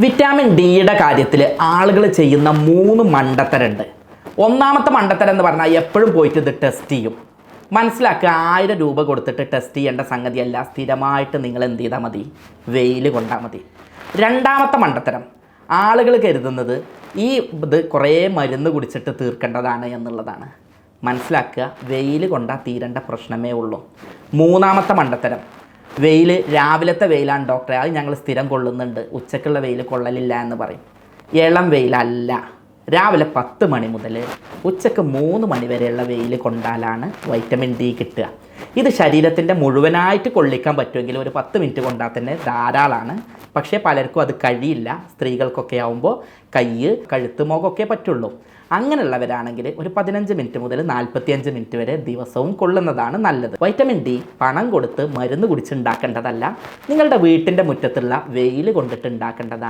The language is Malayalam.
വിറ്റാമിൻ ഡിയുടെ കാര്യത്തിൽ ആളുകൾ ചെയ്യുന്ന 3 മണ്ടത്തരമുണ്ട്. ഒന്നാമത്തെ മണ്ടത്തരം എന്ന് പറഞ്ഞാൽ എപ്പോഴും പോയിട്ട് ഇത് ടെസ്റ്റ് ചെയ്യും. മനസ്സിലാക്കുക, 1000 രൂപ കൊടുത്തിട്ട് ടെസ്റ്റ് ചെയ്യേണ്ട സംഗതിയല്ല. സ്ഥിരമായിട്ട് നിങ്ങൾ എന്ത് ചെയ്താൽ മതി, വെയിൽ കൊണ്ടാൽ മതി. രണ്ടാമത്തെ മണ്ടത്തരം, ആളുകൾ കരുതുന്നത് ഈ ഇത് കുറേ മരുന്ന് കുടിച്ചിട്ട് തീർക്കേണ്ടതാണ് എന്നുള്ളതാണ്. മനസ്സിലാക്കുക, വെയിൽ കൊണ്ടാൽ തീരേണ്ട പ്രശ്നമേ ഉള്ളൂ. മൂന്നാമത്തെ മണ്ടത്തരം, വെയിൽ രാവിലത്തെ വെയിലാണ് ഡോക്ടറെ, അത് ഞങ്ങൾ സ്ഥിരം കൊള്ളുന്നുണ്ട്, ഉച്ചക്കുള്ള വെയിൽ കൊള്ളലില്ല എന്ന് പറയും. ഇളം വെയിലല്ല, രാവിലെ 10 മണി മുതൽ ഉച്ചക്ക് 3 മണി വരെയുള്ള വെയിൽ കൊണ്ടാലാണ് വൈറ്റമിൻ ഡി കിട്ടുക. ഇത് ശരീരത്തിൻ്റെ മുഴുവനായിട്ട് കൊള്ളിക്കാൻ പറ്റുമെങ്കിൽ ഒരു 10 മിനിറ്റ് കൊണ്ടാൽ തന്നെ ധാരാളമാണ്. പക്ഷേ പലർക്കും അത് കഴിയില്ല. സ്ത്രീകൾക്കൊക്കെ ആകുമ്പോൾ കൈ, കഴുത്ത്, മുഖമൊക്കെ പറ്റുള്ളൂ. അങ്ങനെയുള്ളവരാണെങ്കിൽ ഒരു 15 മിനിറ്റ് മുതൽ 45 മിനിറ്റ് വരെ ദിവസവും കൊള്ളുന്നതാണ് നല്ലത്. വൈറ്റമിൻ ഡി പണം കൊടുത്ത് മരുന്ന് കുടിച്ചുണ്ടാക്കേണ്ടതല്ല, നിങ്ങളുടെ വീട്ടിൻ്റെ മുറ്റത്തുള്ള വെയിൽ കൊണ്ടിട്ട് ഉണ്ടാക്കേണ്ടതാണ്.